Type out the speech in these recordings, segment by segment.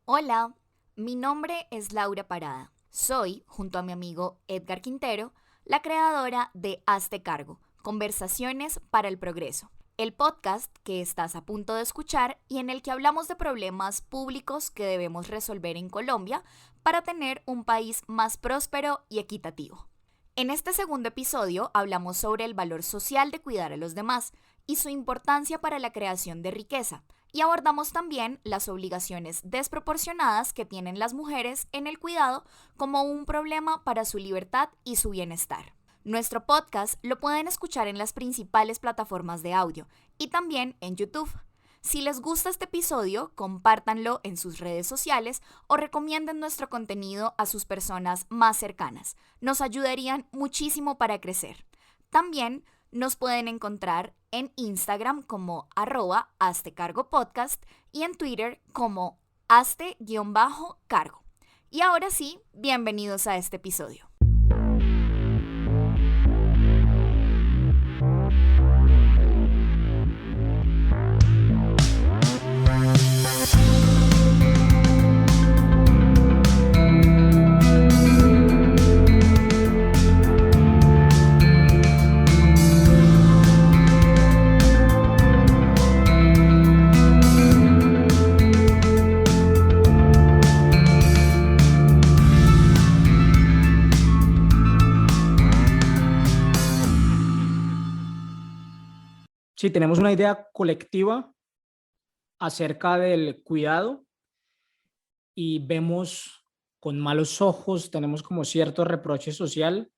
Hola, mi nombre es Laura Parada. Soy, junto a mi amigo Edgar Quintero, la creadora de Hazte Cargo, Conversaciones para el Progreso, el podcast que estás a punto de escuchar y en el que hablamos de problemas públicos que debemos resolver en Colombia para tener un país más próspero y equitativo. En este segundo episodio hablamos sobre el valor social de cuidar a los demás y su importancia para la creación de riqueza, y abordamos también las obligaciones desproporcionadas que tienen las mujeres en el cuidado como un problema para su libertad y su bienestar. Nuestro podcast lo pueden escuchar en las principales plataformas de audio y también en YouTube. Si les gusta este episodio, compártanlo en sus redes sociales o recomienden nuestro contenido a sus personas más cercanas. Nos ayudarían muchísimo para crecer. También nos pueden encontrar en Instagram como @haztecargopodcast y en Twitter como hazte-cargo. Y ahora sí, bienvenidos a este episodio. Sí, tenemos una idea colectiva acerca del cuidado y vemos con malos ojos, tenemos como cierto reproche social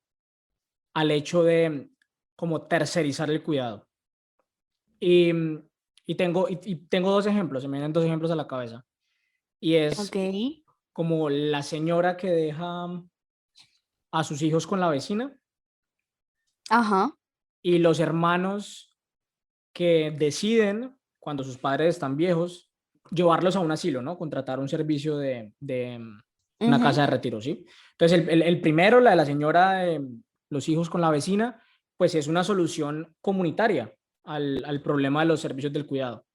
al hecho de como tercerizar el cuidado. Y, y tengo dos ejemplos, se me vienen dos ejemplos a la cabeza. Y Ok. es como la señora que deja a sus hijos con la vecina Ajá. y los hermanos que deciden, cuando sus padres están viejos, llevarlos a un asilo, ¿no? Contratar un servicio de una Ujú. casa de retiro, ¿sí? Entonces, el primero, la de la señora de los hijos con la vecina, pues es una solución comunitaria al problema de los servicios del cuidado.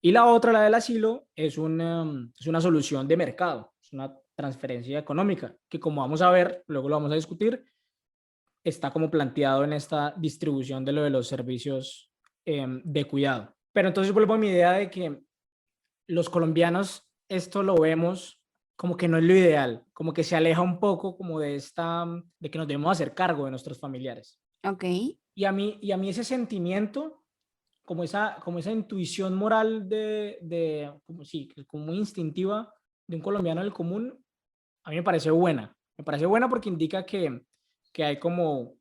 Y la otra, la del asilo, es una solución de mercado, es una transferencia económica, que como vamos a ver, luego lo vamos a discutir, está como planteado en esta distribución de lo de los servicios de cuidado. Pero entonces vuelvo a mi idea de que los colombianos esto lo vemos como que no es lo ideal, como que se aleja un poco como de que nos debemos hacer cargo de nuestros familiares. Ok. Y a mí ese sentimiento, como esa intuición moral como, sí, como muy instintiva de un colombiano del común, a mí me parece buena. Me parece buena porque indica que hay como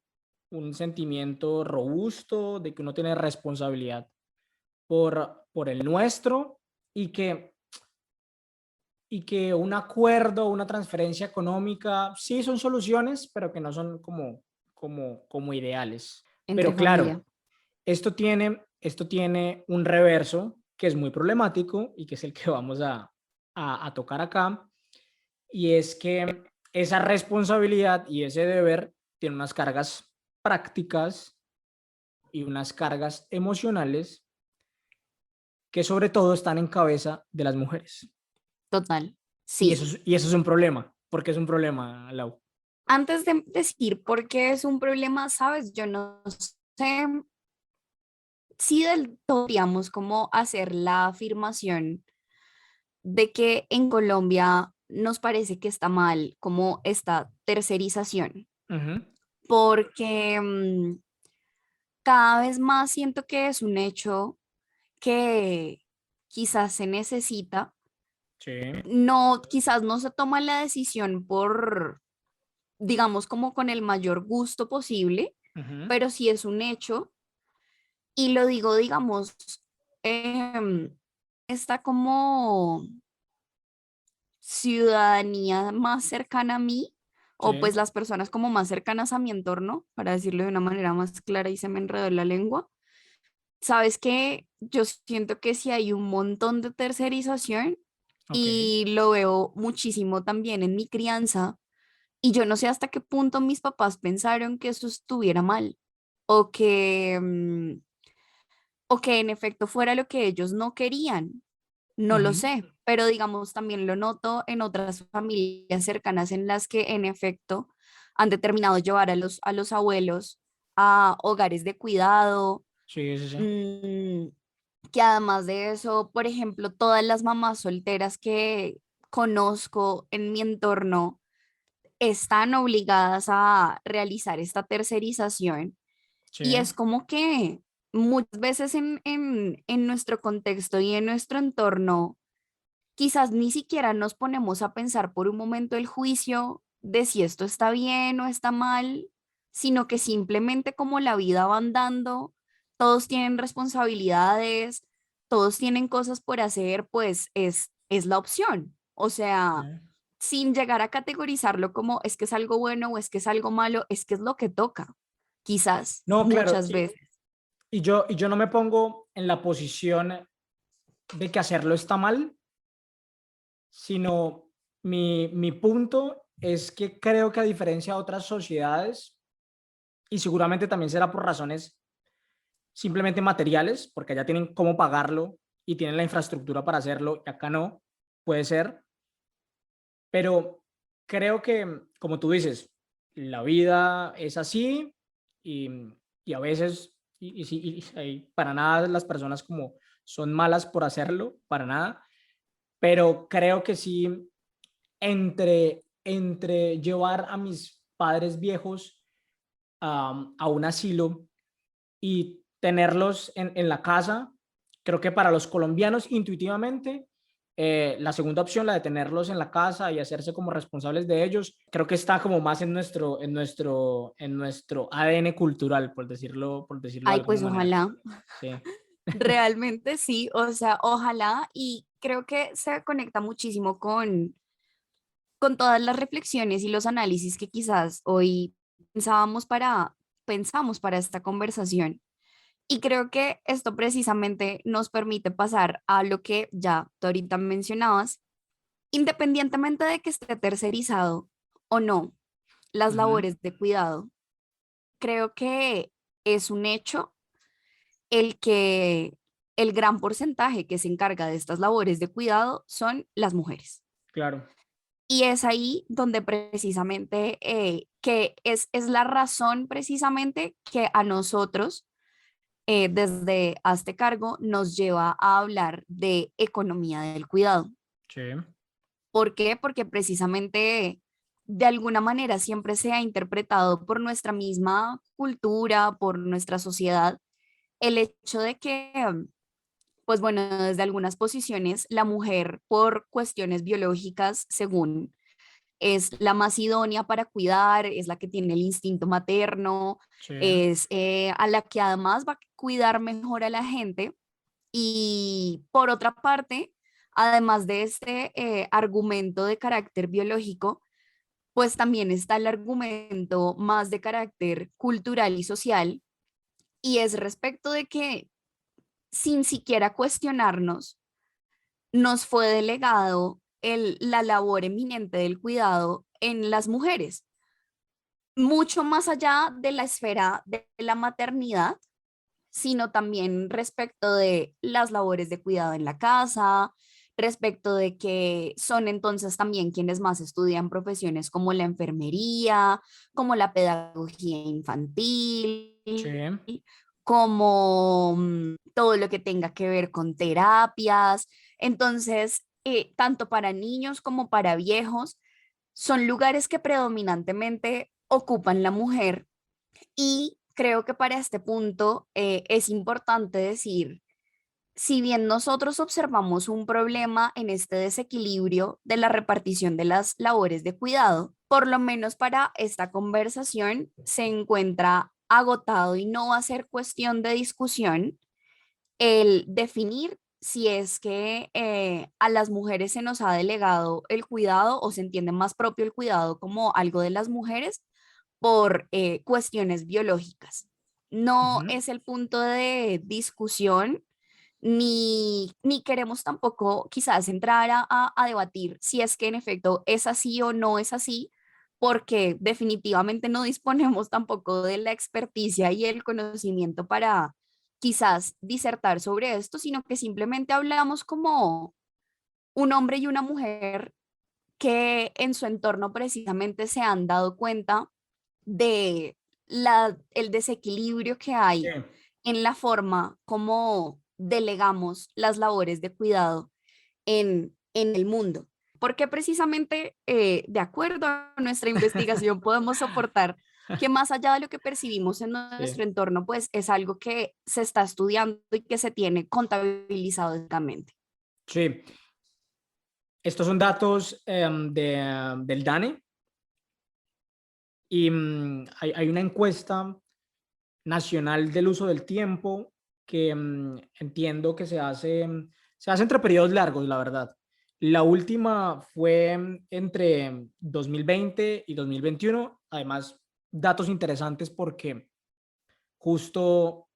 un sentimiento robusto de que uno tiene responsabilidad por el nuestro y y que un acuerdo, una transferencia económica, sí son soluciones, pero que no son como ideales. Entre Pero familia. claro, esto tiene un reverso que es muy problemático y que es el que vamos a tocar acá, y es que esa responsabilidad y ese deber tiene unas cargas prácticas y unas cargas emocionales que sobre todo están en cabeza de las mujeres. Total. Y eso Sí. es un problema. ¿Por qué es un problema, Lau? Antes de decir por qué es un problema, sabes, yo no sé si del todo podríamos como hacer la afirmación de que en Colombia nos parece que está mal como esta tercerización, Ujú. porque cada vez más siento que es un hecho que quizás se necesita, Sí. no, quizás no se toma la decisión por, digamos, como con el mayor gusto posible, Ujú. pero sí es un hecho y lo digo, digamos, está como ciudadanía más cercana a mí, o Sí. pues las personas como más cercanas a mi entorno, para decirlo de una manera más clara y se me enredó la lengua. Sabes que yo siento que sí hay un montón de tercerización Ok. y lo veo muchísimo también en mi crianza y yo no sé hasta qué punto mis papás pensaron que eso estuviera mal o que, o que en efecto fuera lo que ellos no querían. No lo Ujú. sé, pero digamos también lo noto en otras familias cercanas en las que en efecto han determinado llevar a los abuelos a hogares de cuidado, Sí, sí, sí. mm, que además de eso, por ejemplo, todas las mamás solteras que conozco en mi entorno están obligadas a realizar esta tercerización Sí, y es como que muchas veces en nuestro contexto y en nuestro entorno, quizás ni siquiera nos ponemos a pensar por un momento el juicio de si esto está bien o está mal, sino que simplemente como la vida va andando, todos tienen responsabilidades, todos tienen cosas por hacer, pues es la opción. O sí. sea, sin llegar a categorizarlo como es que es algo bueno o es que es algo malo, es que es lo que toca, quizás, No, claro. muchas veces. Y yo no me pongo en la posición de que hacerlo está mal, sino mi punto es que creo que a diferencia de otras sociedades, y seguramente también será por razones simplemente materiales, porque allá tienen cómo pagarlo y tienen la infraestructura para hacerlo, y acá no, puede ser, pero creo que, como tú dices, la vida es así y, y a veces, para nada las personas como son malas por hacerlo, para nada, pero creo que sí, entre llevar a mis padres viejos a un asilo y tenerlos en la casa, creo que para los colombianos intuitivamente, la segunda opción, la de tenerlos en la casa y hacerse como responsables de ellos, creo que está como más en nuestro ADN cultural, por decirlo de Ay, alguna pues manera. ojalá. Sí, Realmente sí, o sea, ojalá y creo que se conecta muchísimo con todas las reflexiones y los análisis que quizás hoy pensábamos pensamos para esta conversación. Y creo que esto precisamente nos permite pasar a lo que ya tú ahorita mencionabas, independientemente de que esté tercerizado o no, las ujú, labores de cuidado. Creo que es un hecho el que el gran porcentaje que se encarga de estas labores de cuidado son las mujeres. claro, Y es ahí donde precisamente, que es la razón precisamente que a nosotros, desde Hazte Cargo, nos lleva a hablar de economía del cuidado. sí, ¿Por qué? Porque precisamente de alguna manera siempre se ha interpretado por nuestra misma cultura, por nuestra sociedad, el hecho de que pues bueno, desde algunas posiciones, la mujer por cuestiones biológicas, según, es la más idónea para cuidar, es la que tiene el instinto materno, sí, es a la que además va a cuidar mejor a la gente. Y por otra parte, además de este argumento de carácter biológico, pues también está el argumento más de carácter cultural y social, y es respecto de que sin siquiera cuestionarnos, nos fue delegado la labor eminente del cuidado en las mujeres, mucho más allá de la esfera de la maternidad, sino también respecto de las labores de cuidado en la casa, respecto de que son entonces también quienes más estudian profesiones como la enfermería, como la pedagogía infantil, sí, como todo lo que tenga que ver con terapias. Entonces, tanto para niños como para viejos, son lugares que predominantemente ocupan la mujer y creo que para este punto es importante decir, si bien nosotros observamos un problema en este desequilibrio de la repartición de las labores de cuidado, por lo menos para esta conversación se encuentra agotado y no va a ser cuestión de discusión el definir si es que a las mujeres se nos ha delegado el cuidado o se entiende más propio el cuidado como algo de las mujeres por cuestiones biológicas. No ujú, es el punto de discusión, ni queremos tampoco quizás entrar a debatir si es que en efecto es así o no es así, porque definitivamente no disponemos tampoco de la experticia y el conocimiento para quizás disertar sobre esto, sino que simplemente hablamos como un hombre y una mujer que en su entorno precisamente se han dado cuenta de el desequilibrio que Sí, hay en la forma como delegamos las labores de cuidado en el mundo. Porque precisamente, de acuerdo a nuestra investigación, podemos soportar que más allá de lo que percibimos en sí, nuestro entorno, pues es algo que se está estudiando y que se tiene contabilizado exactamente. sí. Estos son datos del DANE y hay una encuesta nacional del uso del tiempo que entiendo que se hace entre periodos largos, la verdad. La última fue entre 2020 y 2021. Además, datos interesantes porque justo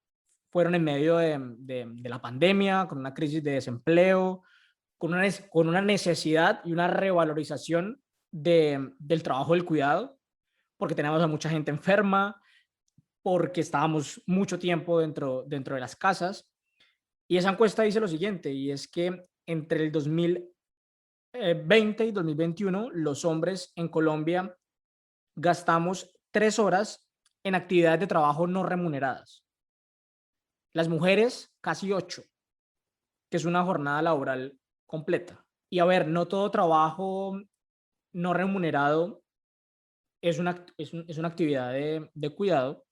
fueron en medio de la pandemia, con una crisis de desempleo, con una necesidad y una revalorización del trabajo del cuidado, porque tenemos a mucha gente enferma, porque estábamos mucho tiempo dentro de las casas. Y esa encuesta dice lo siguiente, y es que entre el 2020 y 2021, los hombres en Colombia gastamos 3 horas en actividades de trabajo no remuneradas. Las mujeres, casi 8, que es una jornada laboral completa. Y a ver, no todo trabajo no remunerado es una actividad de cuidado,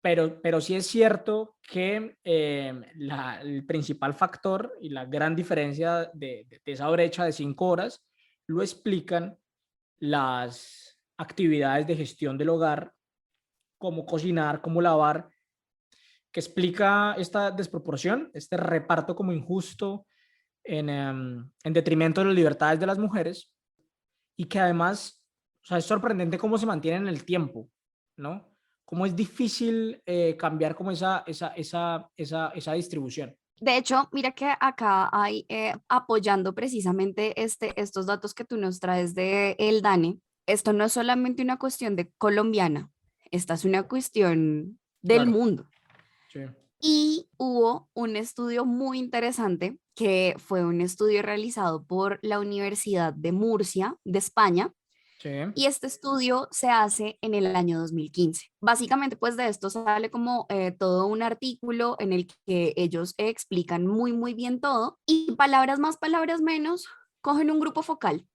pero sí es cierto que el principal factor y la gran diferencia de esa brecha de 5 horas lo explican las actividades de gestión del hogar, como cocinar, como lavar, que explica esta desproporción, este reparto como injusto en detrimento de las libertades de las mujeres y que además, o sea, es sorprendente cómo se mantiene en el tiempo, ¿no? Cómo es difícil cambiar como esa distribución. De hecho, mira que acá hay, apoyando precisamente estos datos que tú nos traes de el DANE, esto no es solamente una cuestión de colombiana, esta es una cuestión del Claro, mundo. sí, Y hubo un estudio muy interesante que fue un estudio realizado por la Universidad de Murcia, de España, sí, y este estudio se hace en el año 2015. Básicamente, pues de esto sale como todo un artículo en el que ellos explican muy bien todo y palabras más, palabras menos, cogen un grupo focal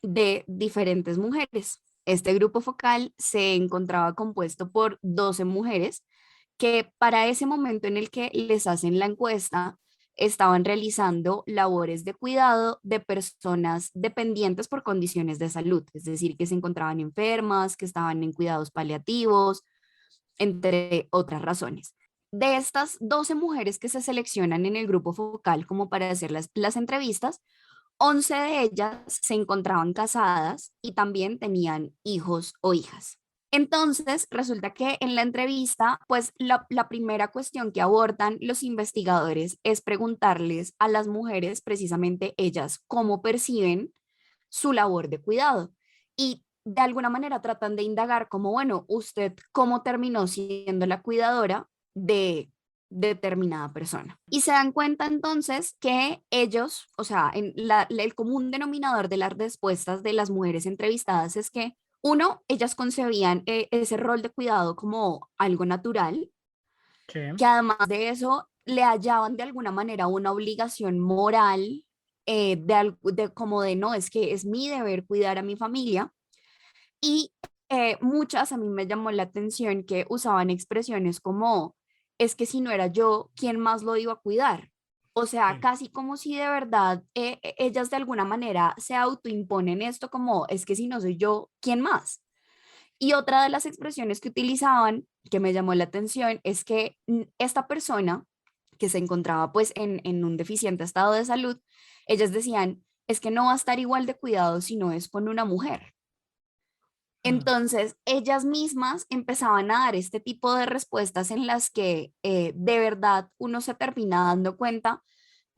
de diferentes mujeres. Este grupo focal se encontraba compuesto por 12 mujeres que para ese momento en el que les hacen la encuesta estaban realizando labores de cuidado de personas dependientes por condiciones de salud, es decir, que se encontraban enfermas, que estaban en cuidados paliativos, entre otras razones. De estas 12 mujeres que se seleccionan en el grupo focal como para hacer las entrevistas, 11 de ellas se encontraban casadas y también tenían hijos o hijas. Entonces, resulta que en la entrevista, pues la primera cuestión que abordan los investigadores es preguntarles a las mujeres, precisamente ellas, cómo perciben su labor de cuidado. Y de alguna manera tratan de indagar como, bueno, usted cómo terminó siendo la cuidadora de determinada persona. Y se dan cuenta entonces que ellos, o sea, el común denominador de las respuestas de las mujeres entrevistadas es que, uno, ellas concebían ese rol de cuidado como algo natural, sí, que además de eso le hallaban de alguna manera una obligación moral como de no, es que es mi deber cuidar a mi familia. Y muchas a mí me llamó la atención que usaban expresiones como, es que si no era yo, ¿quién más lo iba a cuidar? O sea, sí, casi como si de verdad ellas de alguna manera se autoimponen esto como, es que si no soy yo, ¿quién más? Y otra de las expresiones que utilizaban, que me llamó la atención, es que esta persona que se encontraba pues en un deficiente estado de salud, ellas decían, es que no va a estar igual de cuidado si no es con una mujer. mm, Entonces, ellas mismas empezaban a dar este tipo de respuestas en las que de verdad uno se termina dando cuenta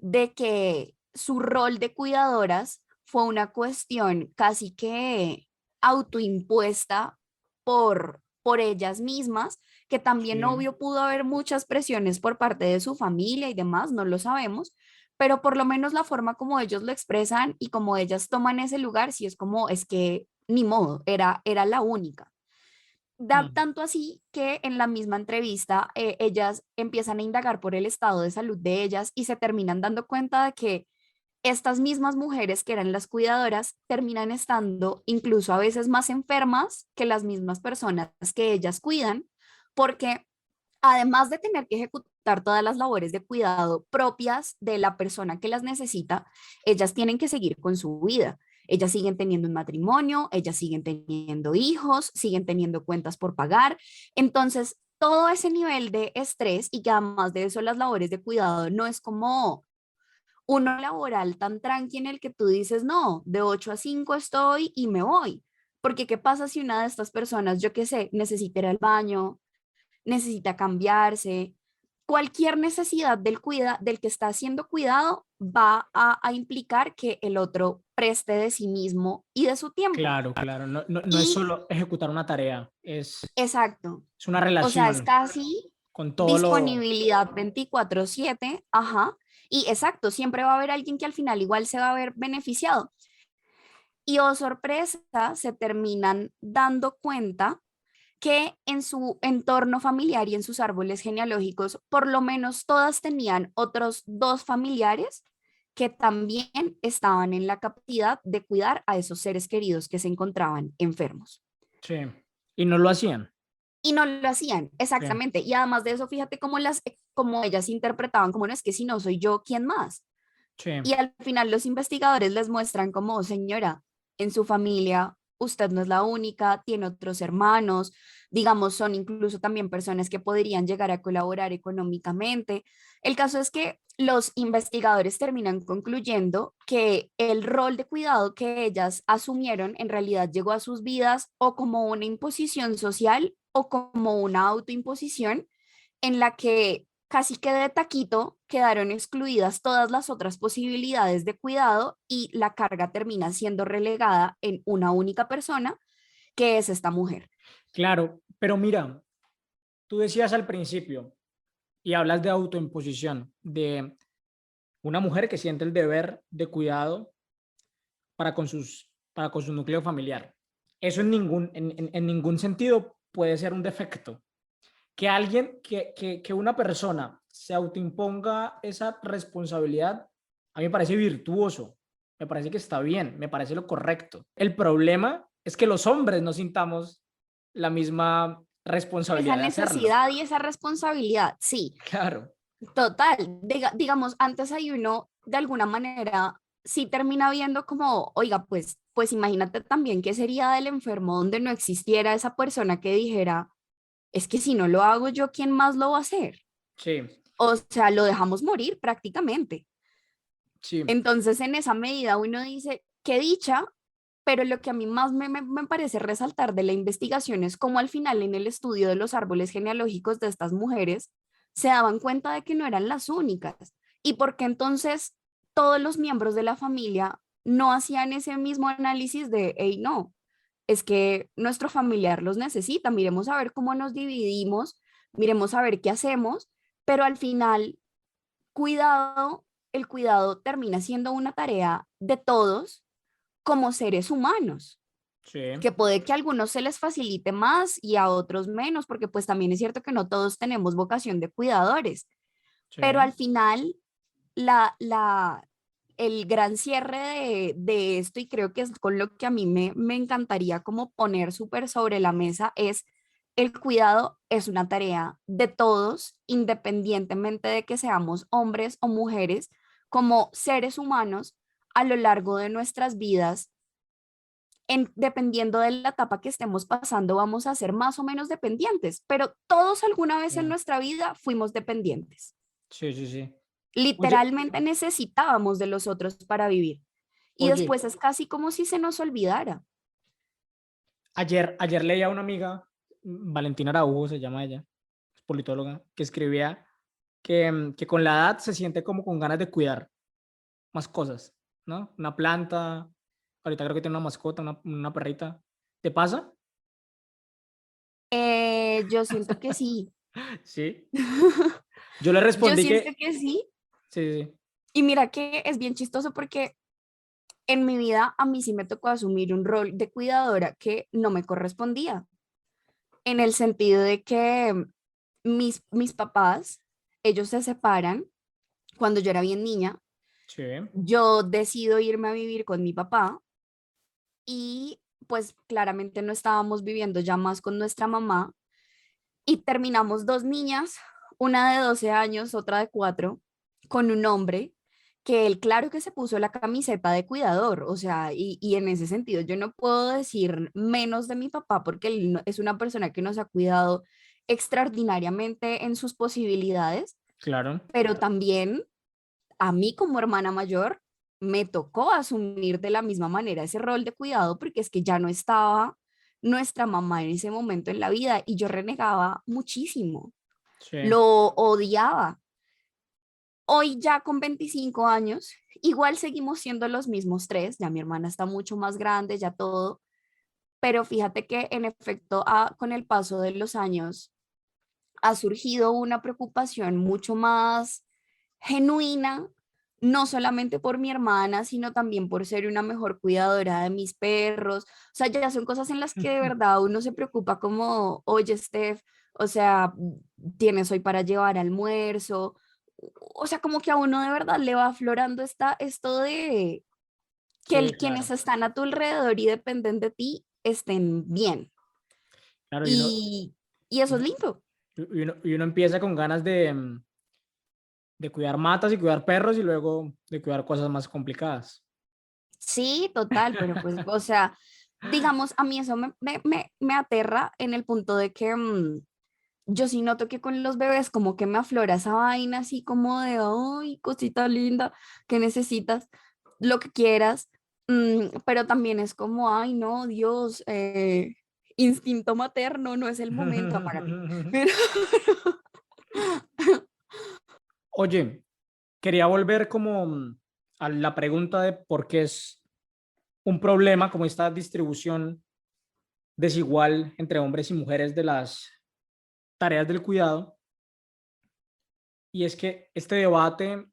de que su rol de cuidadoras fue una cuestión casi que autoimpuesta por ellas mismas, que también sí, obvio pudo haber muchas presiones por parte de su familia y demás, no lo sabemos, pero por lo menos la forma como ellos lo expresan y como ellas toman ese lugar, sí es como, es que ni modo, era la única. Da Mm. tanto así que en la misma entrevista ellas empiezan a indagar por el estado de salud de ellas y se terminan dando cuenta de que estas mismas mujeres que eran las cuidadoras terminan estando incluso a veces más enfermas que las mismas personas que ellas cuidan, porque además de tener que ejecutar todas las labores de cuidado propias de la persona que las necesita, ellas tienen que seguir con su vida. Ellas siguen teniendo un matrimonio, ellas siguen teniendo hijos, siguen teniendo cuentas por pagar. Entonces, todo ese nivel de estrés y que además de eso las labores de cuidado no es como uno laboral tan tranqui en el que tú dices, no, de 8 a 5 estoy y me voy. Porque ¿qué pasa si una de estas personas, yo qué sé, necesita ir al baño, necesita cambiarse? Cualquier necesidad del que está siendo cuidado va a implicar que el otro preste de sí mismo y de su tiempo. Claro, claro. No es Y solo ejecutar una tarea, exacto, es una o sea, es relación casi con todo lo... disponibilidad 24/7, ajá, y exacto, siempre va a haber alguien que al final igual se va a ver beneficiado. Y oh sorpresa, se terminan dando cuenta que en su entorno familiar y en sus árboles genealógicos, por lo menos todas tenían otros dos familiares que también estaban en la capacidad de cuidar a esos seres queridos que se encontraban enfermos. Sí. Y no lo hacían. Y no lo hacían, Sí, exactamente. Y además de eso, fíjate cómo ellas interpretaban, como no es que si no soy yo, ¿quién más? sí, Y al final los investigadores les muestran como, señora, en su familia usted no es la única, tiene otros hermanos, digamos, son incluso también personas que podrían llegar a colaborar económicamente. El caso es que los investigadores terminan concluyendo que el rol de cuidado que ellas asumieron en realidad llegó a sus vidas o como una imposición social o como una autoimposición en la que casi que de taquito quedaron excluidas todas las otras posibilidades de cuidado y la carga termina siendo relegada en una única persona, que es esta mujer. claro. Pero mira, tú decías al principio y hablas de autoimposición, de una mujer que siente el deber de cuidado para con su núcleo familiar. Eso en ningún sentido puede ser un defecto. Que alguien, que una persona se autoimponga esa responsabilidad, a mí me parece virtuoso, me parece que está bien, me parece lo correcto. El problema es que los hombres no sintamos la misma Esa responsabilidad de hacerlo. necesidad y esa responsabilidad, sí, Claro, total. Digamos, antes hay uno, de alguna manera, sí termina viendo como, oiga, pues imagínate también qué sería del enfermo donde no existiera esa persona que dijera, es que si no lo hago yo, ¿quién más lo va a hacer? sí, O sea, lo dejamos morir prácticamente. sí, Entonces, en esa medida uno dice, qué dicha, pero lo que a mí más me parece resaltar de la investigación es cómo al final en el estudio de los árboles genealógicos de estas mujeres se daban cuenta de que no eran las únicas y porque entonces todos los miembros de la familia no hacían ese mismo análisis de, hey, no, es que nuestro familiar los necesita, miremos a ver cómo nos dividimos, miremos a ver qué hacemos, pero al final cuidado, el cuidado termina siendo una tarea de todos como seres humanos, sí, que puede que a algunos se les facilite más y a otros menos, porque pues también es cierto que no todos tenemos vocación de cuidadores, sí, pero al final la, la, el gran cierre de esto, y creo que es con lo que a mí me encantaría como poner súper sobre la mesa, es el cuidado es una tarea de todos, independientemente de que seamos hombres o mujeres, como seres humanos a lo largo de nuestras vidas. Dependiendo de la etapa que estemos pasando, vamos a ser más o menos dependientes, pero todos alguna vez en sí, nuestra vida fuimos dependientes. sí, sí, sí. Oye, Literalmente necesitábamos de los otros para vivir. Y oye, después es casi como si se nos olvidara. ayer leía a una amiga, Valentina Araujo se llama ella, es politóloga, que escribía que con la edad se siente como con ganas de cuidar más cosas, ¿no? Una planta, ahorita creo que tiene una mascota, una perrita. ¿Te pasa? Yo siento que sí. Sí. Yo le Yo respondí siento que, que sí. sí, sí, sí. Y mira que es bien chistoso porque en mi vida a mí sí me tocó asumir un rol de cuidadora que no me correspondía, en el sentido de que mis papás, ellos se separan cuando yo era bien niña, Sí, yo decido irme a vivir con mi papá y pues claramente no estábamos viviendo ya más con nuestra mamá y terminamos dos niñas, una de 12 años, otra de 4, con un hombre que él claro que se puso la camiseta de cuidador, o sea, y en ese sentido yo no puedo decir menos de mi papá porque él es una persona que nos ha cuidado extraordinariamente en sus posibilidades, claro. pero también a mí como hermana mayor me tocó asumir de la misma manera ese rol de cuidado porque es que ya no estaba nuestra mamá en ese momento en la vida y yo renegaba muchísimo, Sí, lo odiaba. Hoy ya con 25 años, igual seguimos siendo los mismos tres, ya mi hermana está mucho más grande, ya todo, pero fíjate que en efecto con el paso de los años ha surgido una preocupación mucho más genuina, no solamente por mi hermana, sino también por ser una mejor cuidadora de mis perros. O sea, ya son cosas en las que de verdad uno se preocupa como, oye, Steph, o sea, tienes hoy para llevar almuerzo. O sea, como que a uno de verdad le va aflorando esto de que sí, quienes claro. están a tu alrededor y dependen de ti estén bien. Claro, Y, y eso es lindo. y uno empieza con ganas de cuidar matas y cuidar perros y luego de cuidar cosas más complicadas. Sí, total, pero pues, o sea, digamos, a mí eso me aterra en el punto de que yo sí noto que con los bebés como que me aflora esa vaina así como de, ay, cosita linda, que necesitas, lo que quieras, pero también es como, ay, no, Dios, instinto materno, no es el momento, apágate. Pero, Oye, quería volver como a la pregunta de por qué es un problema como esta distribución desigual entre hombres y mujeres de las tareas del cuidado. Y es que este debate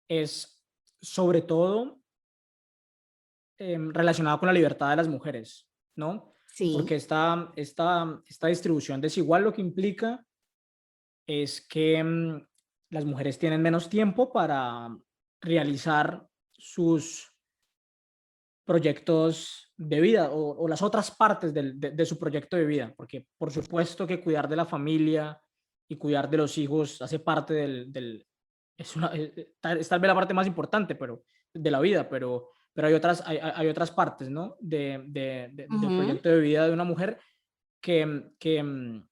es sobre todo relacionado con la libertad de las mujeres, ¿no? sí, Porque esta distribución desigual lo que implica es que las mujeres tienen menos tiempo para realizar sus proyectos de vida o las otras partes de su proyecto de vida, porque por supuesto que cuidar de la familia y cuidar de los hijos hace parte es tal vez la parte más importante de la vida, pero hay otras partes, ¿no? Del ujú, proyecto de vida de una mujer que, que,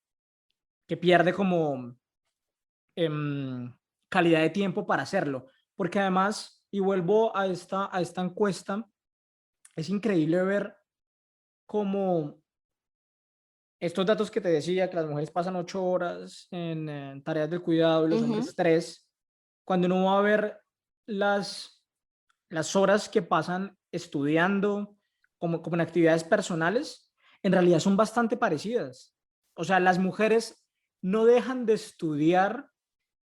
que pierde como calidad de tiempo para hacerlo. Porque además, y vuelvo a esta encuesta, es increíble ver cómo estos datos que te decía, que las mujeres pasan 8 horas en tareas del cuidado y los ujú, hombres 3, cuando uno va a ver las, las horas que pasan estudiando como en actividades personales, en realidad son bastante parecidas. O sea, las mujeres no dejan de estudiar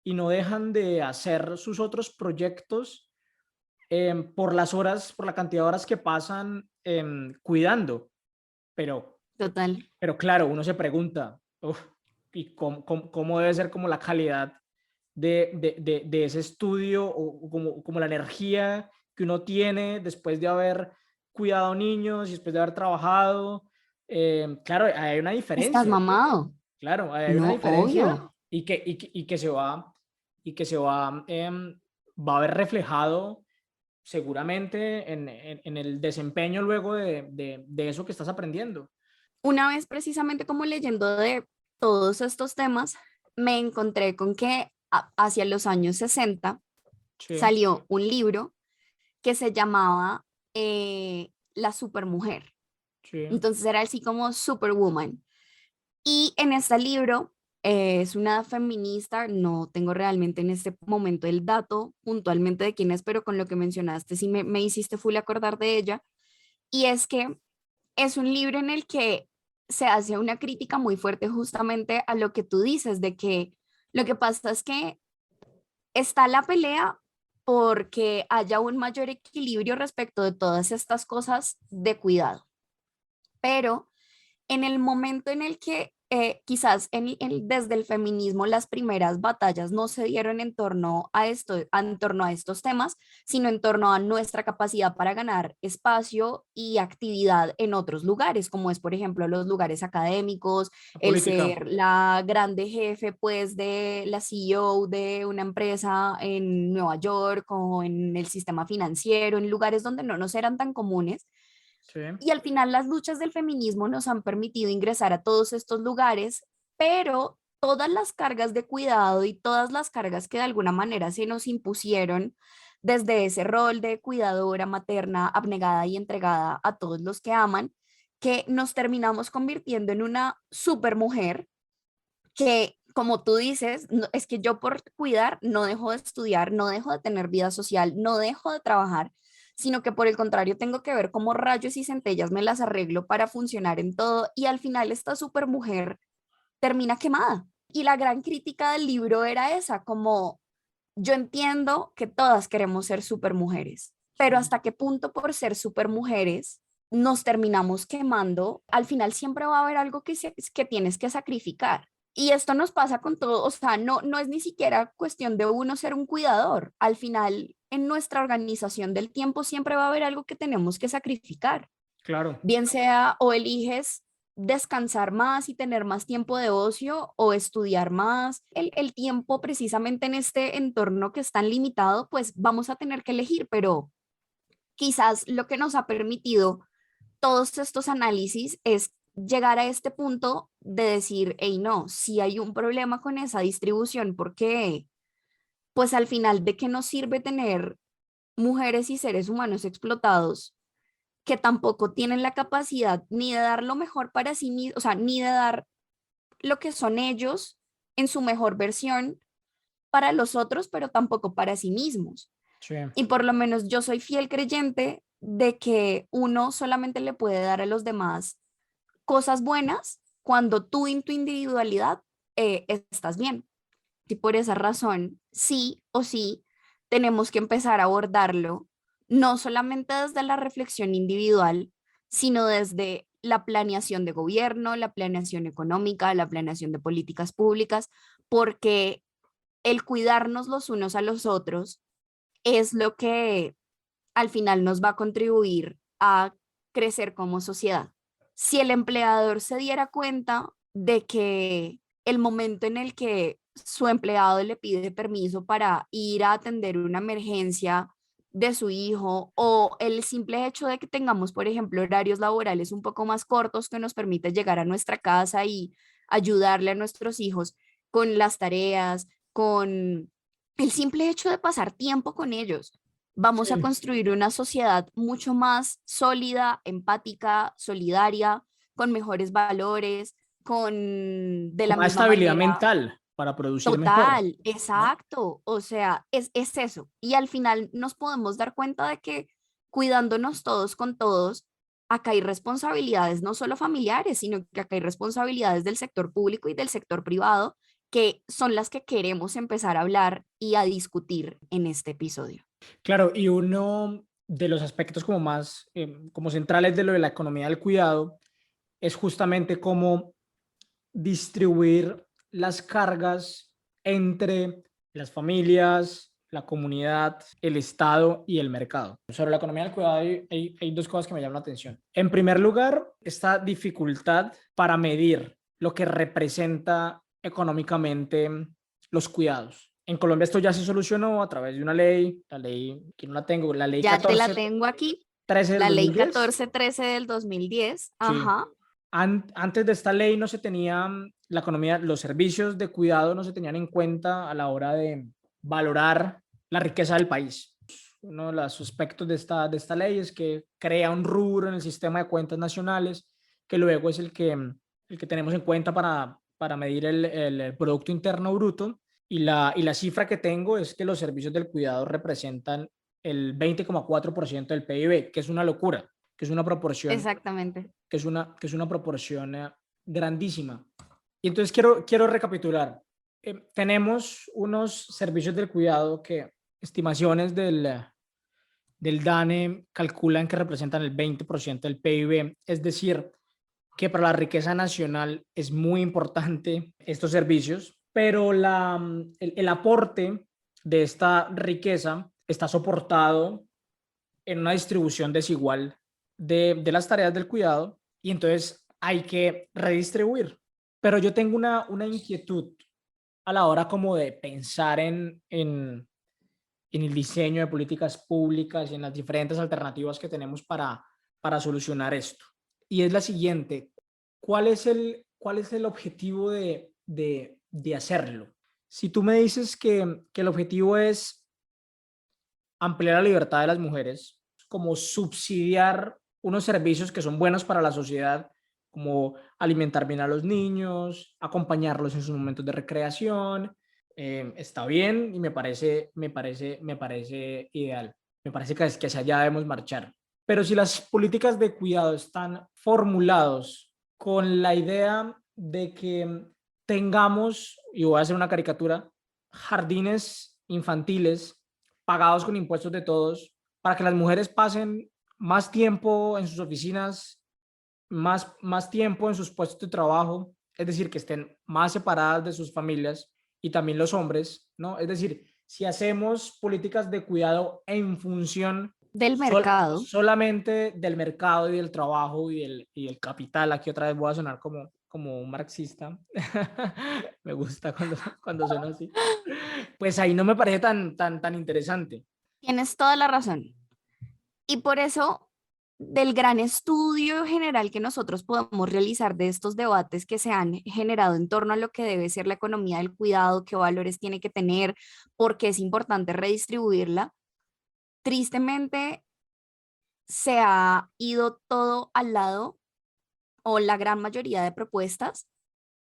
y no dejan de hacer sus otros proyectos por las horas, por la cantidad de horas que pasan cuidando. Pero, total. pero claro, uno se pregunta, uf, ¿y cómo debe ser como la calidad de ese estudio o como la energía que uno tiene después de haber cuidado niños y después de haber trabajado? Claro, hay una ¿Estás diferencia, mamado? claro, hay una No, diferencia obvio. y que se va, va a ver reflejado seguramente en el desempeño luego de eso que estás aprendiendo. Una vez precisamente como leyendo de todos estos temas, me encontré con que hacia los años 60 Sí, salió un libro que se llamaba La Supermujer. sí, Entonces era así como Superwoman. Y en este libro es una feminista, no tengo realmente en este momento el dato puntualmente de quién es, pero con lo que mencionaste sí me hiciste full acordar de ella. Y es que es un libro en el que se hace una crítica muy fuerte justamente a lo que tú dices, de que lo que pasa es que está la pelea porque haya un mayor equilibrio respecto de todas estas cosas de cuidado. Pero en el momento en el que quizás desde el feminismo las primeras batallas no se dieron en torno a esto, en torno a estos temas, sino en torno a nuestra capacidad para ganar espacio y actividad en otros lugares, como es, por ejemplo, los lugares académicos, La el política. ser la grande jefe, pues, de la CEO de una empresa en Nueva York o en el sistema financiero, en lugares donde no nos eran tan comunes. Sí. Y al final las luchas del feminismo nos han permitido ingresar a todos estos lugares, pero todas las cargas de cuidado y todas las cargas que de alguna manera se nos impusieron desde ese rol de cuidadora materna, abnegada y entregada a todos los que aman, que nos terminamos convirtiendo en una supermujer que, como tú dices, es que yo por cuidar no dejo de estudiar, no dejo de tener vida social, no dejo de trabajar, sino que por el contrario tengo que ver cómo rayos y centellas me las arreglo para funcionar en todo y al final esta supermujer termina quemada. Y la gran crítica del libro era esa, como yo entiendo que todas queremos ser supermujeres, pero Sí. hasta qué punto por ser supermujeres nos terminamos quemando, al final siempre va a haber algo que tienes que sacrificar. Y esto nos pasa con todo, o sea, no es ni siquiera cuestión de uno ser un cuidador. Al final, en nuestra organización del tiempo siempre va a haber algo que tenemos que sacrificar. Claro. Bien sea o eliges descansar más y tener más tiempo de ocio o estudiar más. El tiempo precisamente en este entorno que es tan limitado, pues vamos a tener que elegir, pero quizás lo que nos ha permitido todos estos análisis es llegar a este punto de decir, hey, no, si hay un problema con esa distribución, porque pues al final, ¿de qué nos sirve tener mujeres y seres humanos explotados que tampoco tienen la capacidad ni de dar lo mejor para sí mismos, o sea, ni de dar lo que son ellos en su mejor versión para los otros, pero tampoco para sí mismos? Sí. Y por lo menos yo soy fiel creyente de que uno solamente le puede dar a los demás cosas buenas cuando tú en tu individualidad estás bien. Y por esa razón, sí o sí, tenemos que empezar a abordarlo, no solamente desde la reflexión individual, sino desde la planeación de gobierno, la planeación económica, la planeación de políticas públicas, porque el cuidarnos los unos a los otros es lo que al final nos va a contribuir a crecer como sociedad. Si el empleador se diera cuenta de que el momento en el que su empleado le pide permiso para ir a atender una emergencia de su hijo o el simple hecho de que tengamos, por ejemplo, horarios laborales un poco más cortos que nos permite llegar a nuestra casa y ayudarle a nuestros hijos con las tareas, con el simple hecho de pasar tiempo con ellos, vamos a Sí. construir una sociedad mucho más sólida, empática, solidaria, con mejores valores, con de Con la más misma estabilidad manera. mental para producir mejor, Total, ¿no? exacto. O sea, es eso. Y al final nos podemos dar cuenta de que cuidándonos todos con todos, acá hay responsabilidades no solo familiares, sino que acá hay responsabilidades del sector público y del sector privado, que son las que queremos empezar a hablar y a discutir en este episodio. Claro, y uno de los aspectos como más como centrales de lo de la economía del cuidado es justamente cómo distribuir las cargas entre las familias, la comunidad, el Estado y el mercado. Sobre la economía del cuidado hay dos cosas que me llaman la atención. En primer lugar, esta dificultad para medir lo que representa económicamente los cuidados. En Colombia esto ya se solucionó a través de una ley, la ley, que no la tengo, la ley Ya te la tengo aquí, 1413 del la ley 2010. 1413 del 2010. Sí. Ajá. Antes de esta ley no se tenía la economía, los servicios de cuidado no se tenían en cuenta a la hora de valorar la riqueza del país. Uno de los aspectos de esta ley es que crea un rubro en el sistema de cuentas nacionales que luego es el que tenemos en cuenta para medir el Producto Interno Bruto y la cifra que tengo es que los servicios del cuidado representan el 20,4% del PIB, que es una locura, que es una proporción Exactamente. que es una proporción grandísima. Y entonces quiero recapitular. Tenemos unos servicios del cuidado que estimaciones del DANE calculan que representan el 20% del PIB, es decir, que para la riqueza nacional es muy importante estos servicios, pero el aporte de esta riqueza está soportado en una distribución desigual de las tareas del cuidado y entonces hay que redistribuir. Pero yo tengo una inquietud a la hora como de pensar en el diseño de políticas públicas y en las diferentes alternativas que tenemos para solucionar esto. Y es la siguiente, cuál es el objetivo de hacerlo? Si tú me dices que el objetivo es ampliar la libertad de las mujeres, como subsidiar unos servicios que son buenos para la sociedad, como alimentar bien a los niños, acompañarlos en sus momentos de recreación, está bien y me parece ideal. Me parece que hacia allá debemos marchar. Pero si las políticas de cuidado están formulados con la idea de que tengamos, y voy a hacer una caricatura, jardines infantiles pagados con impuestos de todos, para que las mujeres pasen más tiempo en sus oficinas, más tiempo en sus puestos de trabajo, es decir, que estén más separadas de sus familias y también los hombres, ¿no? Es decir, si hacemos políticas de cuidado en función Del mercado. solamente del mercado y del trabajo y el capital, aquí otra vez voy a sonar como un marxista, me gusta cuando suena así, pues ahí no me parece tan interesante. Tienes toda la razón. Y por eso, del gran estudio general que nosotros podemos realizar de estos debates que se han generado en torno a lo que debe ser la economía del cuidado, qué valores tiene que tener, por qué es importante redistribuirla, tristemente se ha ido todo al lado, o la gran mayoría de propuestas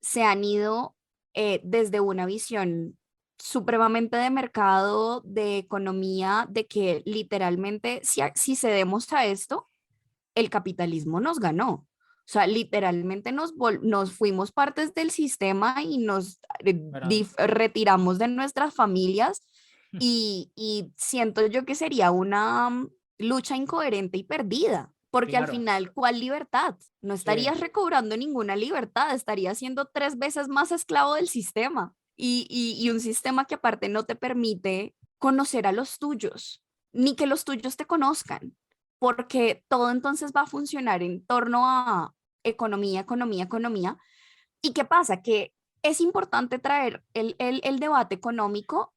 se han ido desde una visión supremamente de mercado, de economía, de que literalmente si cedemos a esto, el capitalismo nos ganó. O sea, literalmente nos fuimos partes del sistema y nos ¿Verdad? retiramos de nuestras familias y siento yo que sería una lucha incoherente y perdida, porque al Claro, final, ¿cuál libertad? No sí, estarías recobrando ninguna libertad, estarías siendo 3 veces más esclavo del sistema y un sistema que aparte no te permite conocer a los tuyos, ni que los tuyos te conozcan, porque todo entonces va a funcionar en torno a economía, economía, economía. ¿Y qué pasa? Que es importante traer el debate económico,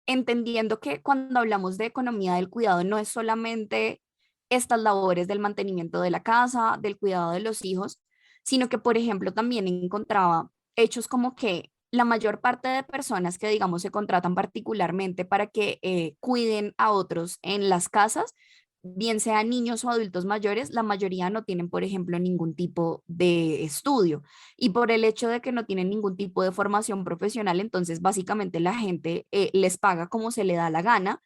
entendiendo que cuando hablamos de economía del cuidado no es solamente estas labores del mantenimiento de la casa, del cuidado de los hijos, sino que, por ejemplo, también encontraba hechos como que la mayor parte de personas que, digamos, se contratan particularmente para que cuiden a otros en las casas, bien sean niños o adultos mayores, la mayoría no tienen, por ejemplo, ningún tipo de estudio. Y por el hecho de que no tienen ningún tipo de formación profesional, entonces básicamente la gente les paga como se le da la gana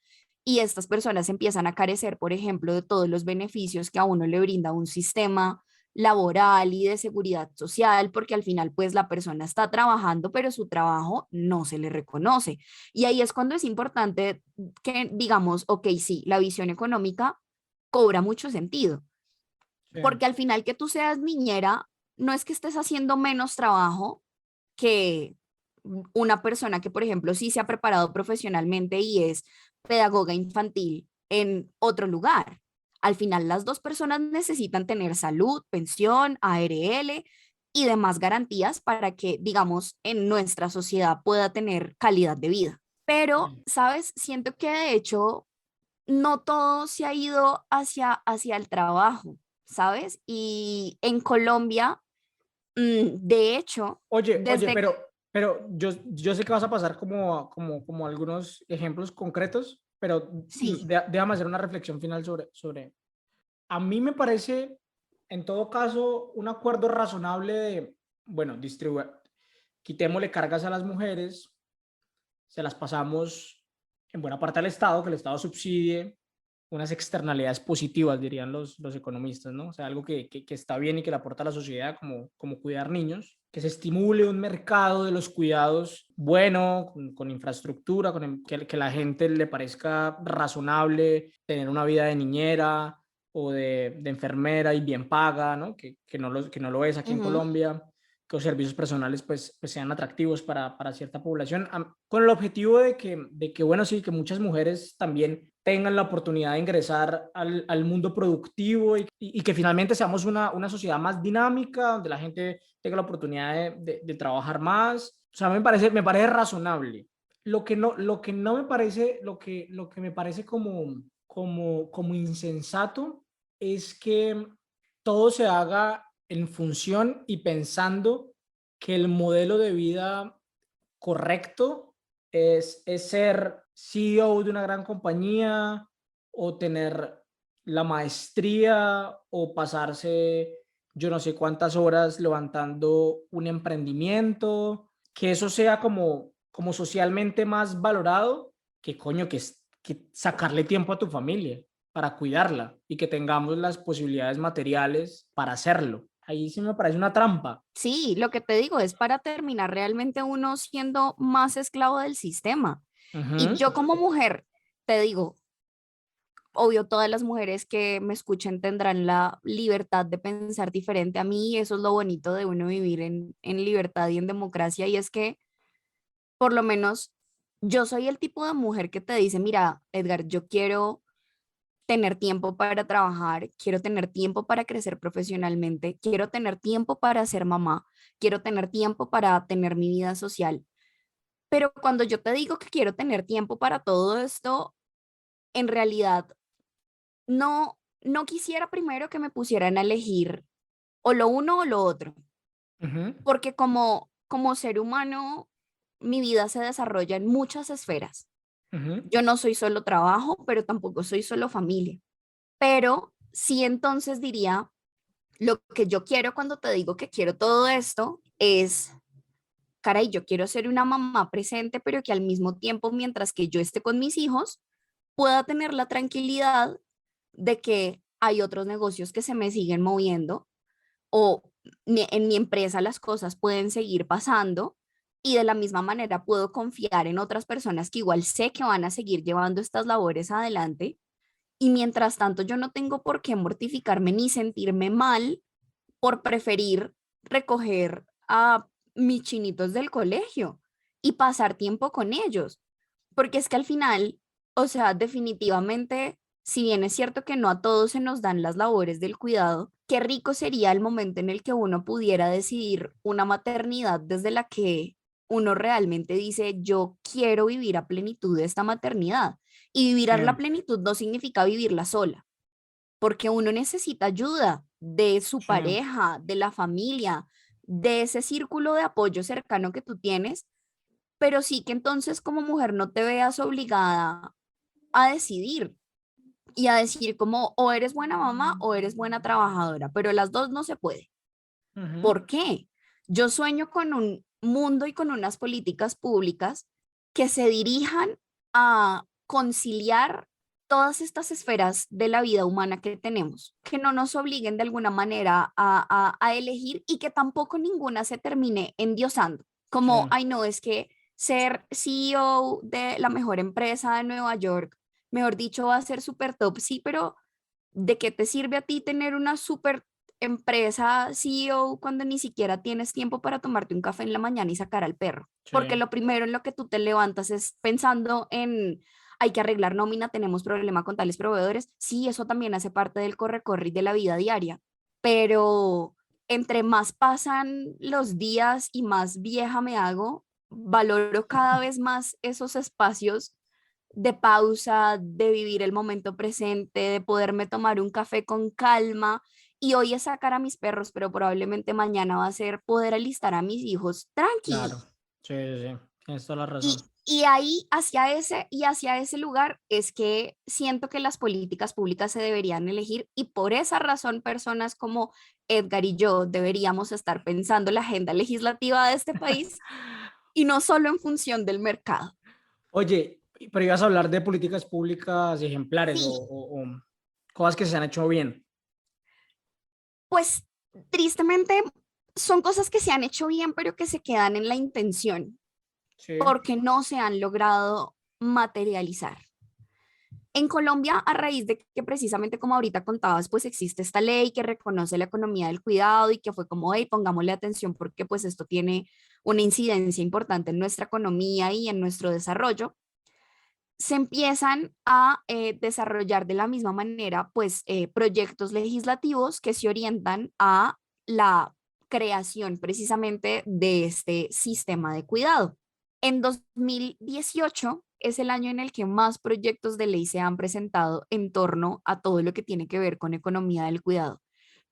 y estas personas empiezan a carecer, por ejemplo, de todos los beneficios que a uno le brinda un sistema laboral y de seguridad social, porque al final pues la persona está trabajando, pero su trabajo no se le reconoce. Y ahí es cuando es importante que digamos, ok, sí, la visión económica cobra mucho sentido, sí, porque al final que tú seas niñera, no es que estés haciendo menos trabajo que una persona que, por ejemplo, sí se ha preparado profesionalmente y es pedagoga infantil en otro lugar. Al final, las dos personas necesitan tener salud, pensión, ARL y demás garantías para que, digamos, en nuestra sociedad pueda tener calidad de vida. Pero, sí. ¿sabes? Siento que de hecho no todo se ha ido hacia el trabajo, ¿sabes? Y en Colombia, de hecho, Oye, desde... pero yo sé que vas a pasar como algunos ejemplos concretos, pero Sí, déjame hacer una reflexión final sobre. A mí me parece, en todo caso, un acuerdo razonable de, bueno, quitémosle cargas a las mujeres, se las pasamos en buena parte al Estado, que el Estado subsidie, unas externalidades positivas, dirían los economistas, ¿no? O sea, algo que está bien y que le aporta a la sociedad, como cuidar niños, que se estimule un mercado de los cuidados bueno, con infraestructura, que la gente le parezca razonable tener una vida de niñera o de enfermera y bien paga, ¿no? Que no lo es aquí en Ujú. Colombia, que los servicios personales pues sean atractivos para cierta población, con el objetivo de que, bueno, sí, que muchas mujeres también tengan la oportunidad de ingresar al mundo productivo y que finalmente seamos una sociedad más dinámica, donde la gente tenga la oportunidad de trabajar más. O sea, me parece razonable. Lo que no me parece, lo que me parece como insensato es que todo se haga en función y pensando que el modelo de vida correcto es ser CEO de una gran compañía o tener la maestría o pasarse yo no sé cuántas horas levantando un emprendimiento, que eso sea como socialmente más valorado que coño, que sacarle tiempo a tu familia para cuidarla y que tengamos las posibilidades materiales para hacerlo. Ahí sí me parece una trampa. Sí, lo que te digo es para terminar realmente uno siendo más esclavo del sistema. Y Ujú. yo como mujer, te digo, obvio, todas las mujeres que me escuchen tendrán la libertad de pensar diferente a mí, y eso es lo bonito de uno vivir en libertad y en democracia, y es que por lo menos yo soy el tipo de mujer que te dice, mira, Edgar, yo quiero tener tiempo para trabajar, quiero tener tiempo para crecer profesionalmente, quiero tener tiempo para ser mamá, quiero tener tiempo para tener mi vida social. Pero cuando yo te digo que quiero tener tiempo para todo esto, en realidad no quisiera primero que me pusieran a elegir o lo uno o lo otro, Ujú. porque como ser humano, mi vida se desarrolla en muchas esferas. Ujú. Yo no soy solo trabajo, pero tampoco soy solo familia. Pero sí, entonces diría, lo que yo quiero cuando te digo que quiero todo esto es, caray, yo quiero ser una mamá presente, pero que al mismo tiempo, mientras que yo esté con mis hijos, pueda tener la tranquilidad de que hay otros negocios que se me siguen moviendo o en mi empresa las cosas pueden seguir pasando, y de la misma manera puedo confiar en otras personas que igual sé que van a seguir llevando estas labores adelante, y mientras tanto yo no tengo por qué mortificarme ni sentirme mal por preferir recoger a mis chinitos del colegio y pasar tiempo con ellos. Porque es que al final, o sea, definitivamente, si bien es cierto que no a todos se nos dan las labores del cuidado, qué rico sería el momento en el que uno pudiera decidir una maternidad desde la que uno realmente dice, yo quiero vivir a plenitud esta maternidad. Y vivir Sí, a la plenitud no significa vivirla sola, porque uno necesita ayuda de su sí. pareja, de la familia, de ese círculo de apoyo cercano que tú tienes, pero sí que entonces como mujer no te veas obligada a decidir y a decir como o eres buena mamá o eres buena trabajadora, pero las dos no se puede. Ujú. ¿Por qué? Yo sueño con un mundo y con unas políticas públicas que se dirijan a conciliar todas estas esferas de la vida humana que tenemos, que no nos obliguen de alguna manera a elegir, y que tampoco ninguna se termine endiosando, Sí, como, ay no, es que ser CEO de la mejor empresa de Nueva York, mejor dicho, va a ser súper top, sí, pero ¿de qué te sirve a ti tener una súper empresa CEO cuando ni siquiera tienes tiempo para tomarte un café en la mañana y sacar al perro? Porque sí. lo primero en lo que tú te levantas es pensando en, hay que arreglar nómina, tenemos problema con tales proveedores. Sí, eso también hace parte del corre-corre y de la vida diaria, pero entre más pasan los días y más vieja me hago, valoro cada vez más esos espacios de pausa, de vivir el momento presente, de poderme tomar un café con calma. Y hoy es sacar a mis perros, pero probablemente mañana va a ser poder alistar a mis hijos Claro. tranqui. Sí, sí, sí. Tienes toda la Y, razón. y ahí, hacia ese lugar, es que siento que las políticas públicas se deberían elegir, y por esa razón personas como Edgar y yo deberíamos estar pensando la agenda legislativa de este país y no solo en función del mercado. Oye, Pero ibas a hablar de políticas públicas ejemplares Sí, o cosas que se han hecho bien. pues tristemente son cosas que se han hecho bien, pero que se quedan en la intención, Sí. porque no se han logrado materializar. En Colombia, a raíz de que precisamente como ahorita contabas, pues existe esta ley que reconoce la economía del cuidado y que fue como, hey, pongámosle atención porque pues esto tiene una incidencia importante en nuestra economía y en nuestro desarrollo, se empiezan a desarrollar de la misma manera pues proyectos legislativos que se orientan a la creación precisamente de este sistema de cuidado. En 2018 es el año en el que más proyectos de ley se han presentado en torno a todo lo que tiene que ver con economía del cuidado,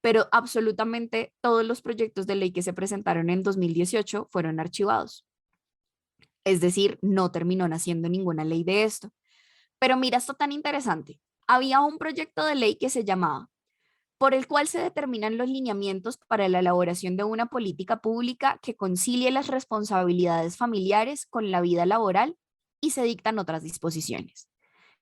pero absolutamente todos los proyectos de ley que se presentaron en 2018 fueron archivados. Es decir, no terminó naciendo ninguna ley de esto. Pero mira esto tan interesante. Había un proyecto de ley que se llamaba por el cual se determinan los lineamientos para la elaboración de una política pública que concilie las responsabilidades familiares con la vida laboral y se dictan otras disposiciones.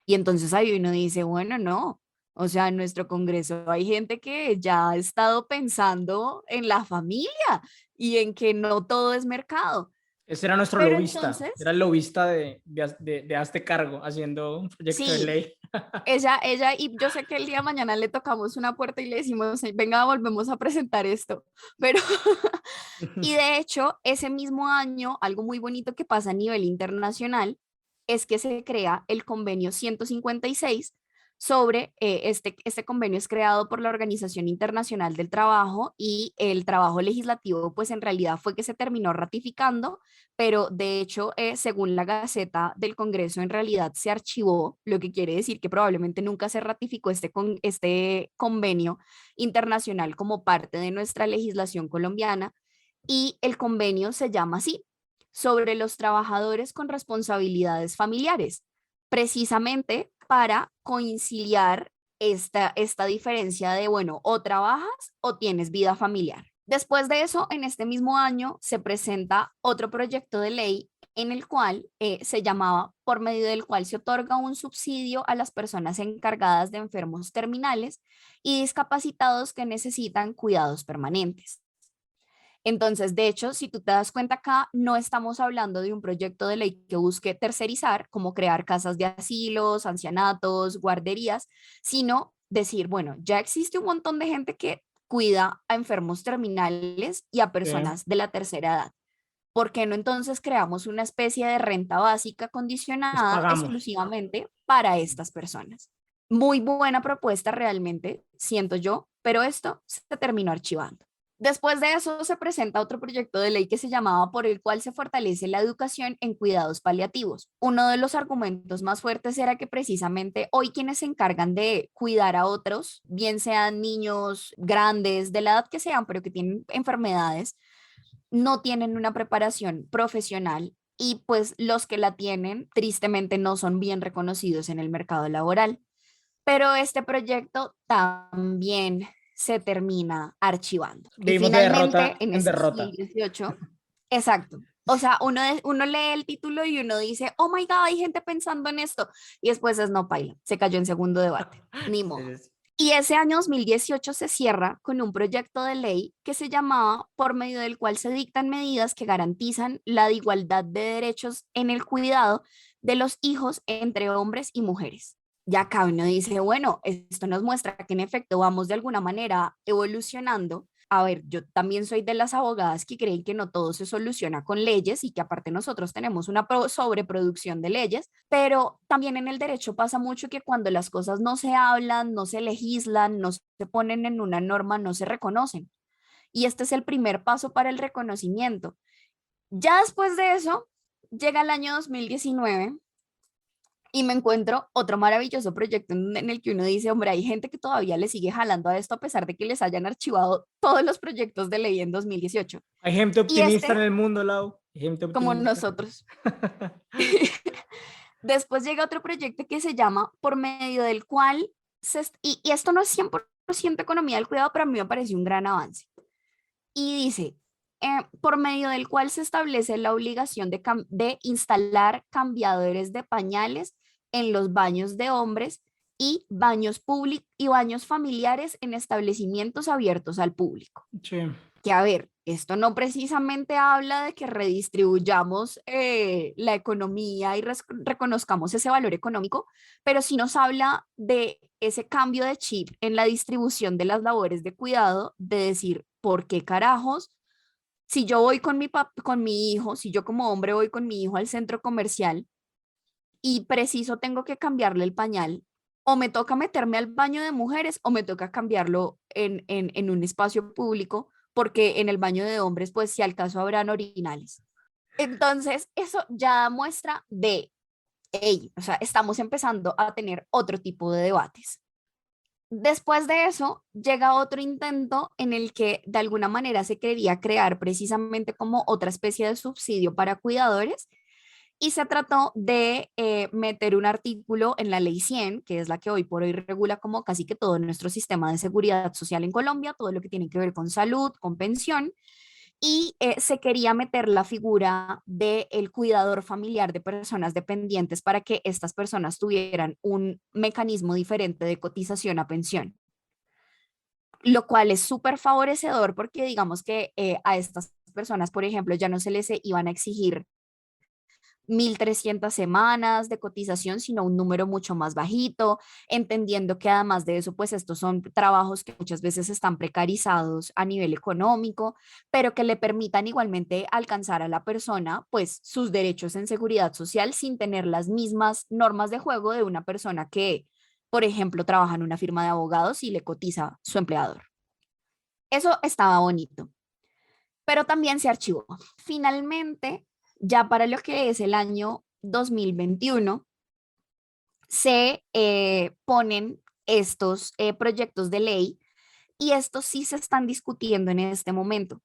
Y entonces ahí uno dice, bueno, no, o sea, en nuestro Congreso hay gente que ya ha estado pensando en la familia y en que no todo es mercado. Ese era nuestro Pero lobista, entonces, era el lobista de Hazte Cargo, haciendo un proyecto de sí, ley. ella, y yo sé que el día de mañana le tocamos una puerta y le decimos, venga, volvemos a presentar esto, pero, y de hecho, ese mismo año, algo muy bonito que pasa a nivel internacional es que se crea el convenio 156 sobre, este convenio es creado por la Organización Internacional del Trabajo y el trabajo legislativo, pues en realidad fue que se terminó ratificando, pero de hecho, según la Gaceta del Congreso, en realidad se archivó, lo que quiere decir que probablemente nunca se ratificó este convenio internacional como parte de nuestra legislación colombiana y el convenio se llama así, sobre los trabajadores con responsabilidades familiares, precisamente para conciliar esta diferencia de, bueno, o trabajas o tienes vida familiar. Después de eso, en este mismo año se presenta otro proyecto de ley en el cual se llamaba, por medio del cual se otorga un subsidio a las personas encargadas de enfermos terminales y discapacitados que necesitan cuidados permanentes. Entonces, de hecho, si tú te das cuenta acá, no estamos hablando de un proyecto de ley que busque tercerizar, como crear casas de asilos, ancianatos, guarderías, sino decir, bueno, ya existe un montón de gente que cuida a enfermos terminales y a Sí, personas de la tercera edad. ¿Por qué no entonces creamos una especie de renta básica les condicionada pagamos. exclusivamente para estas personas? Muy buena propuesta realmente, siento yo, pero esto se terminó archivando. Después de eso se presenta otro proyecto de ley que se llamaba por el cual se fortalece la educación en cuidados paliativos. Uno de los argumentos más fuertes era que precisamente hoy quienes se encargan de cuidar a otros, bien sean niños grandes, de la edad que sean, pero que tienen enfermedades, no tienen una preparación profesional y pues los que la tienen tristemente no son bien reconocidos en el mercado laboral. Pero este proyecto también se termina archivando. Y Vivimos de finalmente, derrota en en ese derrota. 2018, exacto. O sea, uno lee el título y uno dice, oh my God, hay gente pensando en esto. Y después es no paila, se cayó en segundo debate. Ni Sí, modo. sí, sí. Y ese año 2018 se cierra con un proyecto de ley que se llamaba por medio del cual se dictan medidas que garantizan la igualdad de derechos en el cuidado de los hijos entre hombres y mujeres. Ya acá uno dice, bueno, esto nos muestra que en efecto vamos de alguna manera evolucionando. A ver, yo también soy de las abogadas que creen que no todo se soluciona con leyes y que aparte nosotros tenemos una sobreproducción de leyes, pero también en el derecho pasa mucho que cuando las cosas no se hablan, no se legislan, no se ponen en una norma, no se reconocen. Y este es el primer paso para el reconocimiento. Ya después de eso, llega el año 2019 y me encuentro otro maravilloso proyecto en el que uno dice, hombre, hay gente que todavía le sigue jalando a esto a pesar de que les hayan archivado todos los proyectos de ley en 2018. Hay gente Y optimista en este, el mundo, Lau. Hay gente como optimista. nosotros. Después llega otro proyecto que se llama por medio del cual, y esto no es 100% economía del cuidado, pero a mí me pareció un gran avance. Y dice, por medio del cual se establece la obligación de instalar cambiadores de pañales en los baños de hombres y baños públicos y baños familiares en establecimientos abiertos al público. Sí. Que a ver, esto no precisamente habla de que redistribuyamos la economía y reconozcamos ese valor económico, pero sí nos habla de ese cambio de chip en la distribución de las labores de cuidado, de decir, ¿por qué carajos? Si yo voy con mi hijo, si yo como hombre voy con mi hijo al centro comercial y preciso tengo que cambiarle el pañal, o me toca meterme al baño de mujeres o me toca cambiarlo en un espacio público, porque en el baño de hombres, pues si al caso habrán orinales. Entonces, eso ya muestra de, hey, o sea, estamos empezando a tener otro tipo de debates. Después de eso, llega otro intento en el que de alguna manera se quería crear precisamente como otra especie de subsidio para cuidadores y se trató de meter un artículo en la Ley 100, que es la que hoy por hoy regula como casi que todo nuestro sistema de seguridad social en Colombia, todo lo que tiene que ver con salud, con pensión, y se quería meter la figura del cuidador familiar de personas dependientes para que estas personas tuvieran un mecanismo diferente de cotización a pensión, lo cual es súper favorecedor porque digamos que a estas personas, por ejemplo, ya no se les iban a exigir 1.300 semanas de cotización, sino un número mucho más bajito, entendiendo que además de eso, pues estos son trabajos que muchas veces están precarizados a nivel económico, pero que le permitan igualmente alcanzar a la persona, pues sus derechos en seguridad social sin tener las mismas normas de juego de una persona que, por ejemplo, trabaja en una firma de abogados y le cotiza su empleador. Eso estaba bonito, pero también se archivó. Finalmente, ya para lo que es el año 2021, se ponen estos proyectos de ley y estos sí se están discutiendo en este momento,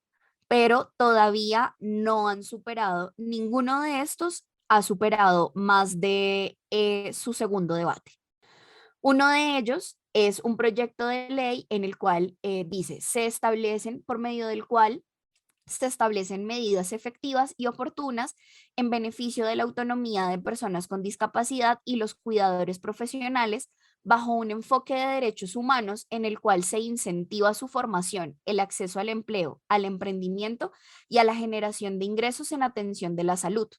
pero todavía no han superado, ninguno de estos ha superado más de su segundo debate. Uno de ellos es un proyecto de ley en el cual dice, se establecen por medio del cual se establecen medidas efectivas y oportunas en beneficio de la autonomía de personas con discapacidad y los cuidadores profesionales bajo un enfoque de derechos humanos en el cual se incentiva su formación, el acceso al empleo, al emprendimiento y a la generación de ingresos en atención de la salud.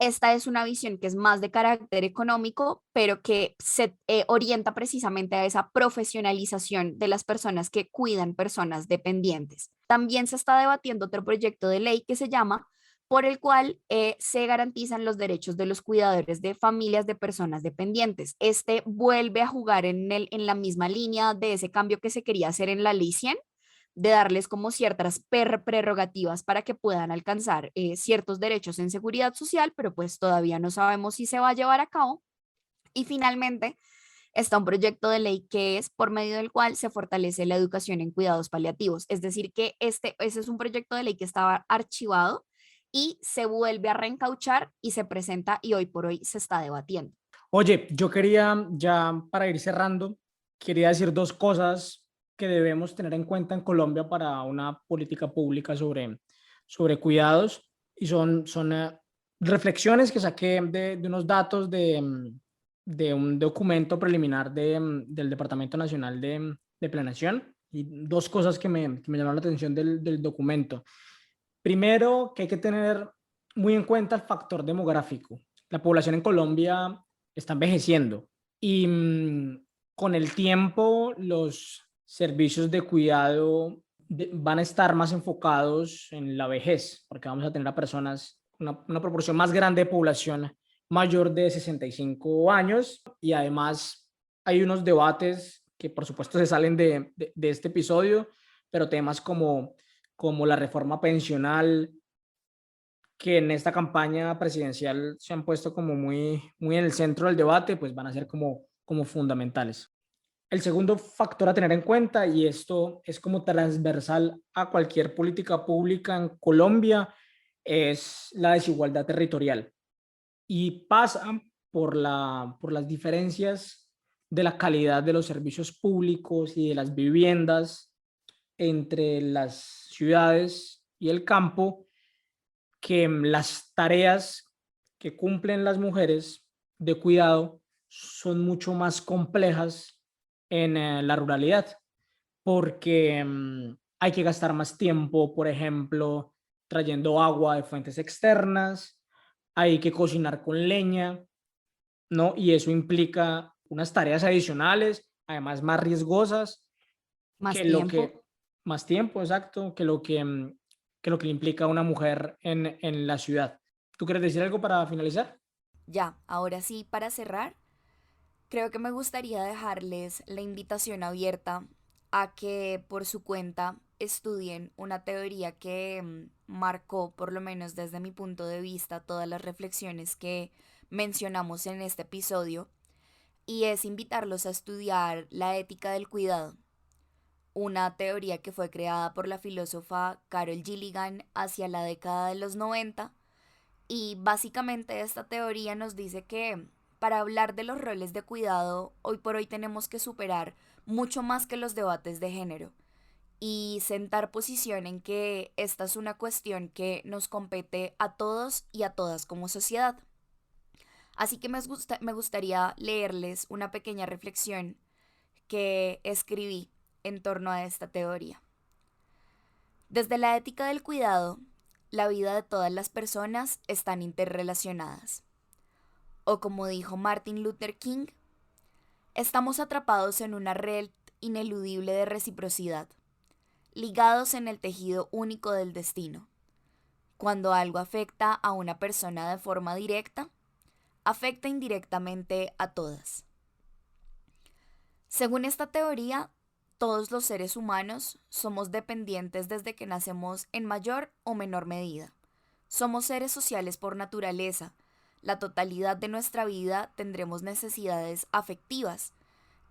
Esta es una visión que es más de carácter económico, pero que se orienta precisamente a esa profesionalización de las personas que cuidan personas dependientes. También se está debatiendo otro proyecto de ley que se llama por el cual se garantizan los derechos de los cuidadores de familias de personas dependientes. Este vuelve a jugar en la misma línea de ese cambio que se quería hacer en la Ley 100, de darles como ciertas prerrogativas para que puedan alcanzar ciertos derechos en seguridad social, pero pues todavía no sabemos si se va a llevar a cabo. Y finalmente está un proyecto de ley que es por medio del cual se fortalece la educación en cuidados paliativos. Es decir, que ese es un proyecto de ley que estaba archivado y se vuelve a reencauchar y se presenta y hoy por hoy se está debatiendo. Oye, yo quería ya para ir cerrando, quería decir dos cosas que debemos tener en cuenta en Colombia para una política pública sobre cuidados y son reflexiones que saqué de unos datos de un documento preliminar del Departamento Nacional de Planeación y dos cosas que me llamaron la atención del documento. Primero, que hay que tener muy en cuenta el factor demográfico. La población en Colombia está envejeciendo y con el tiempo los servicios de cuidado van a estar más enfocados en la vejez, porque vamos a tener a personas, una proporción más grande de población mayor de 65 años y además hay unos debates que por supuesto se salen de este episodio, pero temas como la reforma pensional, que en esta campaña presidencial se han puesto como muy en el centro del debate, pues van a ser como fundamentales. El segundo factor a tener en cuenta, y esto es como transversal a cualquier política pública en Colombia, es la desigualdad territorial. Y pasa por las diferencias de la calidad de los servicios públicos y de las viviendas entre las ciudades y el campo, que las tareas que cumplen las mujeres de cuidado son mucho más complejas en la ruralidad, porque hay que gastar más tiempo, por ejemplo, trayendo agua de fuentes externas, hay que cocinar con leña, ¿no? Y eso implica unas tareas adicionales, además más riesgosas, Más que lo tiempo. que, más tiempo, exacto, que lo que le implica a una mujer en la ciudad. ¿Tú quieres decir algo para finalizar? Ya, ahora sí, para cerrar, creo que me gustaría dejarles la invitación abierta a que por su cuenta estudien una teoría que marcó, por lo menos desde mi punto de vista, todas las reflexiones que mencionamos en este episodio, y es invitarlos a estudiar la ética del cuidado, una teoría que fue creada por la filósofa Carol Gilligan hacia la década de los 90. Y básicamente esta teoría nos dice que para hablar de los roles de cuidado, hoy por hoy tenemos que superar mucho más que los debates de género y sentar posición en que esta es una cuestión que nos compete a todos y a todas como sociedad. Así que me gustaría leerles una pequeña reflexión que escribí en torno a esta teoría. Desde la ética del cuidado, la vida de todas las personas están interrelacionadas. O como dijo Martin Luther King, estamos atrapados en una red ineludible de reciprocidad, ligados en el tejido único del destino. Cuando algo afecta a una persona de forma directa, afecta indirectamente a todas. Según esta teoría, todos los seres humanos somos dependientes desde que nacemos en mayor o menor medida. Somos seres sociales por naturaleza. La totalidad de nuestra vida tendremos necesidades afectivas,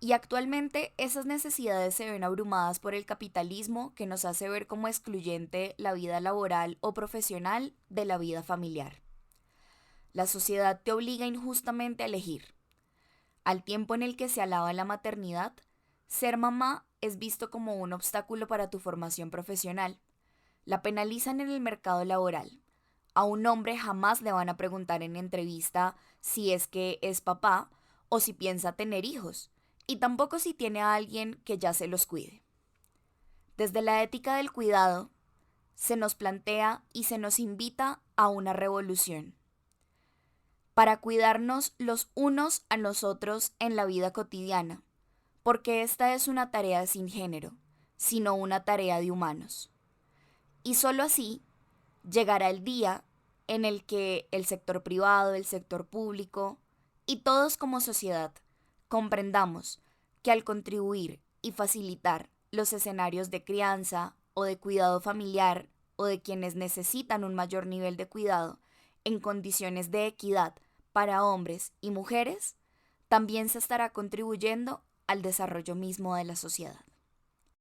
y actualmente esas necesidades se ven abrumadas por el capitalismo, que nos hace ver como excluyente la vida laboral o profesional de la vida familiar. La sociedad te obliga injustamente a elegir. Al tiempo en el que se alaba la maternidad, ser mamá es visto como un obstáculo para tu formación profesional. La penalizan en el mercado laboral. A un hombre jamás le van a preguntar en entrevista si es que es papá o si piensa tener hijos, y tampoco si tiene a alguien que ya se los cuide. Desde la ética del cuidado, se nos plantea y se nos invita a una revolución para cuidarnos los unos a los otros en la vida cotidiana, porque esta es una tarea sin género, sino una tarea de humanos. Y solo así llegará el día en el que el sector privado, el sector público y todos como sociedad comprendamos que al contribuir y facilitar los escenarios de crianza o de cuidado familiar o de quienes necesitan un mayor nivel de cuidado en condiciones de equidad para hombres y mujeres, también se estará contribuyendo al desarrollo mismo de la sociedad.